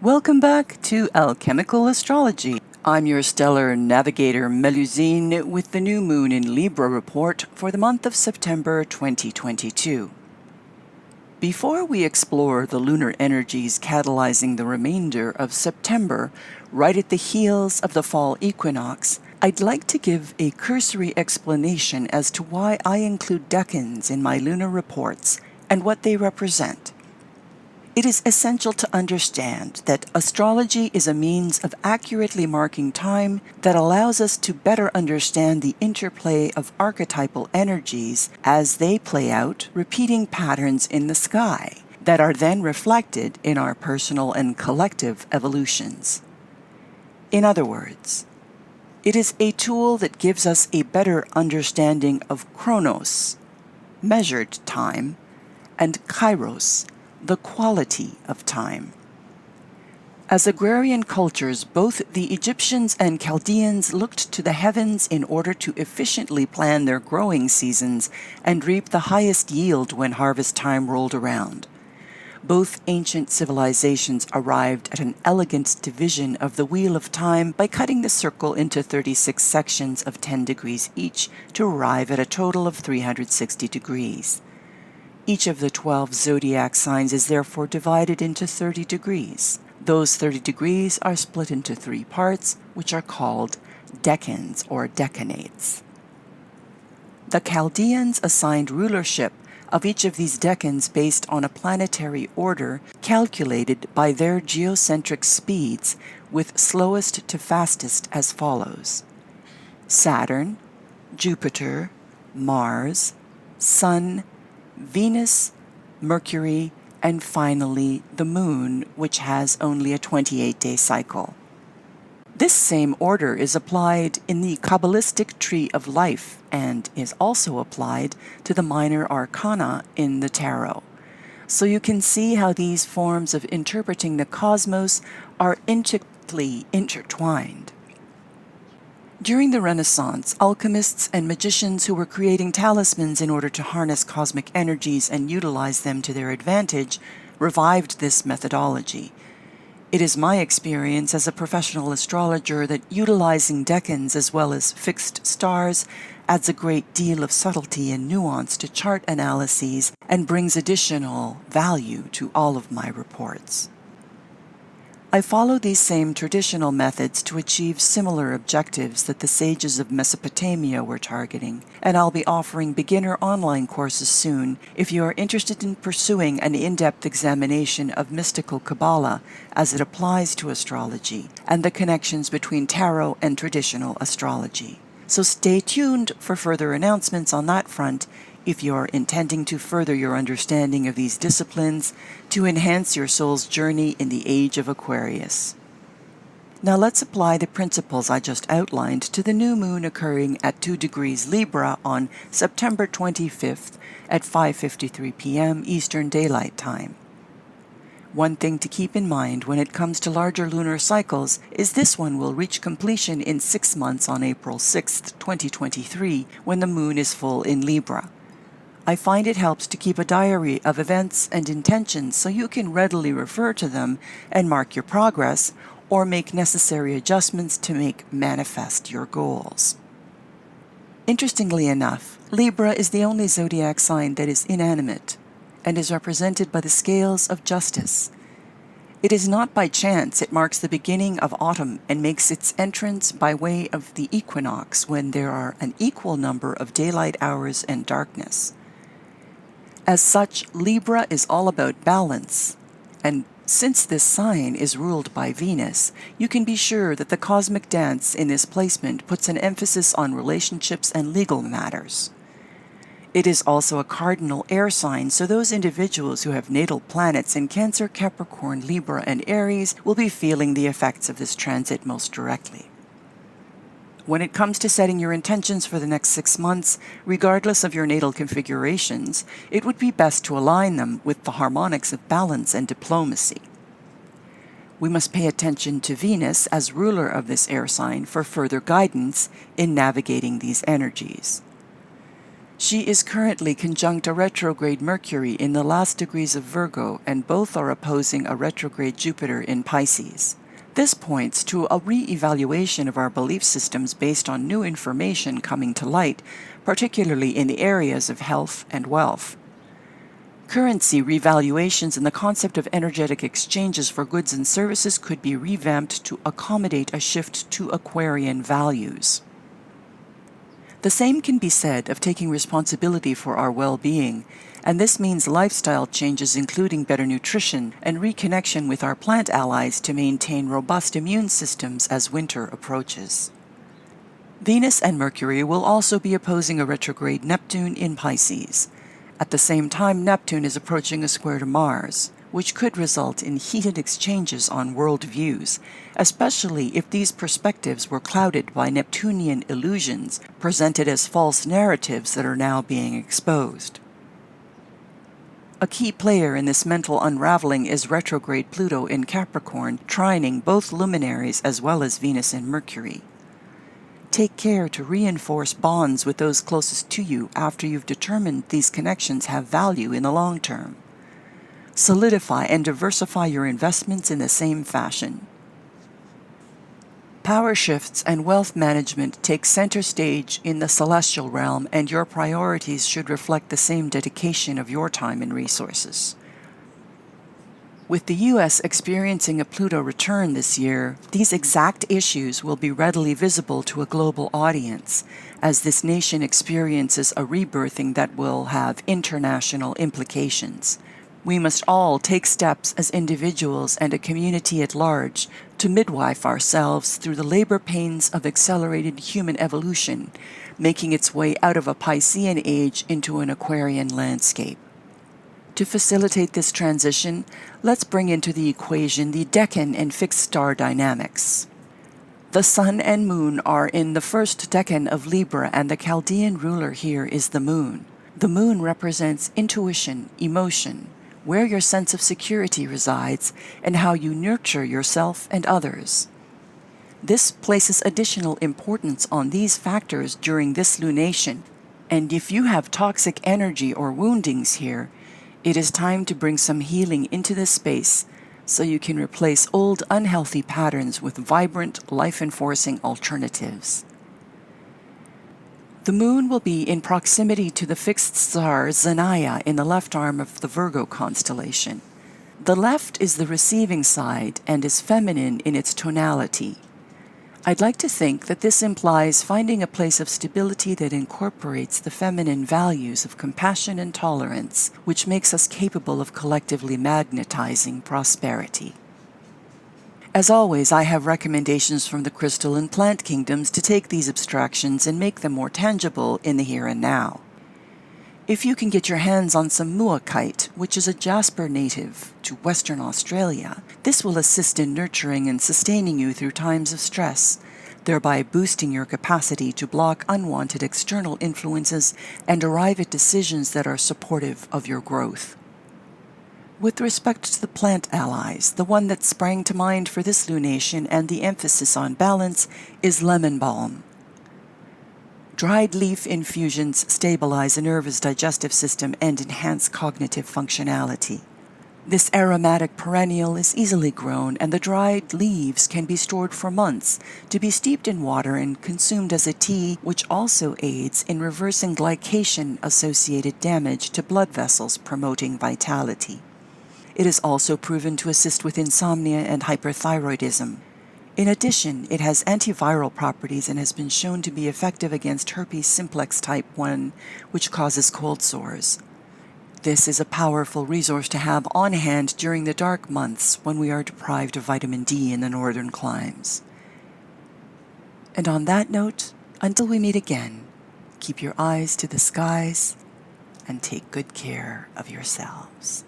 Welcome back to Alchemical Astrology. I'm your stellar navigator Melusine with the new moon in Libra report for the month of September 2022. Before we explore the lunar energies catalyzing the remainder of September, right at the heels of the fall equinox, I'd like to give a cursory explanation as to why I include decans in my lunar reports and what they represent. It is essential to understand that astrology is a means of accurately marking time that allows us to better understand the interplay of archetypal energies as they play out repeating patterns in the sky that are then reflected in our personal and collective evolutions. In other words, it is a tool that gives us a better understanding of chronos, measured time, and kairos, the quality of time. As agrarian cultures, both the Egyptians and Chaldeans looked to the heavens in order to efficiently plan their growing seasons and reap the highest yield when harvest time rolled around. Both ancient civilizations arrived at an elegant division of the wheel of time by cutting the circle into 36 sections of 10 degrees each to arrive at a total of 360 degrees. Each of the 12 zodiac signs is therefore divided into 30 degrees. Those 30 degrees are split into 3 parts, which are called decans or decanates. The Chaldeans assigned rulership of each of these decans based on a planetary order calculated by their geocentric speeds, with slowest to fastest as follows: Saturn, Jupiter, Mars, Sun, Venus, Mercury, and finally the Moon, which has only a 28-day cycle. This same order is applied in the Kabbalistic tree of life and is also applied to the minor arcana in the tarot. So you can see how these forms of interpreting the cosmos are intricately intertwined. During the Renaissance, alchemists and magicians who were creating talismans in order to harness cosmic energies and utilize them to their advantage revived this methodology. It is my experience as a professional astrologer that utilizing decans as well as fixed stars adds a great deal of subtlety and nuance to chart analyses and brings additional value to all of my reports. I follow these same traditional methods to achieve similar objectives that the sages of Mesopotamia were targeting, and I'll be offering beginner online courses soon if you are interested in pursuing an in-depth examination of mystical Kabbalah as it applies to astrology and the connections between tarot and traditional astrology. So stay tuned for further announcements on that front if you're intending to further your understanding of these disciplines to enhance your soul's journey in the age of Aquarius. Now let's apply the principles I just outlined to the new moon occurring at 2 degrees Libra on September 25th at 5:53 p.m. Eastern Daylight Time. One thing to keep in mind when it comes to larger lunar cycles is this one will reach completion in 6 months on April 6th, 2023, when the moon is full in Libra. I find it helps to keep a diary of events and intentions so you can readily refer to them and mark your progress or make necessary adjustments to make manifest your goals. Interestingly enough, Libra is the only zodiac sign that is inanimate and is represented by the scales of justice. It is not by chance it marks the beginning of autumn and makes its entrance by way of the equinox when there are an equal number of daylight hours and darkness. As such, Libra is all about balance, and since this sign is ruled by Venus, you can be sure that the cosmic dance in this placement puts an emphasis on relationships and legal matters. It is also a cardinal air sign, so those individuals who have natal planets in Cancer, Capricorn, Libra, and Aries will be feeling the effects of this transit most directly. When it comes to setting your intentions for the next 6 months, regardless of your natal configurations, it would be best to align them with the harmonics of balance and diplomacy. We must pay attention to Venus as ruler of this air sign for further guidance in navigating these energies. She is currently conjunct a retrograde Mercury in the last degrees of Virgo, and both are opposing a retrograde Jupiter in Pisces. This points to a re-evaluation of our belief systems based on new information coming to light, particularly in the areas of health and wealth. Currency revaluations and the concept of energetic exchanges for goods and services could be revamped to accommodate a shift to Aquarian values. The same can be said of taking responsibility for our well-being, and this means lifestyle changes including better nutrition and reconnection with our plant allies to maintain robust immune systems as winter approaches. Venus and Mercury will also be opposing a retrograde Neptune in Pisces. At the same time, Neptune is approaching a square to Mars, which could result in heated exchanges on world views, especially if these perspectives were clouded by Neptunian illusions presented as false narratives that are now being exposed. A key player in this mental unraveling is retrograde Pluto in Capricorn, trining both luminaries as well as Venus and Mercury. Take care to reinforce bonds with those closest to you after you've determined these connections have value in the long term. Solidify and diversify your investments in the same fashion. Power shifts and wealth management take center stage in the celestial realm, and your priorities should reflect the same dedication of your time and resources. With the U.S. experiencing a Pluto return this year, these exact issues will be readily visible to a global audience, as this nation experiences a rebirthing that will have international implications. We must all take steps as individuals and a community at large to midwife ourselves through the labor pains of accelerated human evolution, making its way out of a Piscean age into an Aquarian landscape. To facilitate this transition, let's bring into the equation the decan and fixed star dynamics. The Sun and Moon are in the first decan of Libra, and the Chaldean ruler here is the Moon. The Moon represents intuition, emotion, where your sense of security resides, and how you nurture yourself and others. This places additional importance on these factors during this lunation, and if you have toxic energy or woundings here, it is time to bring some healing into this space so you can replace old unhealthy patterns with vibrant, life-enforcing alternatives. The Moon will be in proximity to the fixed star Zanaya in the left arm of the Virgo constellation. The left is the receiving side and is feminine in its tonality. I'd like to think that this implies finding a place of stability that incorporates the feminine values of compassion and tolerance, which makes us capable of collectively magnetizing prosperity. As always, I have recommendations from the crystal and plant kingdoms to take these abstractions and make them more tangible in the here and now. If you can get your hands on some Mookaite, which is a jasper native to Western Australia, this will assist in nurturing and sustaining you through times of stress, thereby boosting your capacity to block unwanted external influences and arrive at decisions that are supportive of your growth. With respect to the plant allies, the one that sprang to mind for this lunation and the emphasis on balance is Lemon Balm. Dried leaf infusions stabilize a nervous digestive system and enhance cognitive functionality. This aromatic perennial is easily grown, and the dried leaves can be stored for months to be steeped in water and consumed as a tea, which also aids in reversing glycation-associated damage to blood vessels, promoting vitality. It is also proven to assist with insomnia and hyperthyroidism. In addition, it has antiviral properties and has been shown to be effective against herpes simplex type 1, which causes cold sores. This is a powerful resource to have on hand during the dark months when we are deprived of vitamin D in the northern climes. And on that note, until we meet again, keep your eyes to the skies and take good care of yourselves.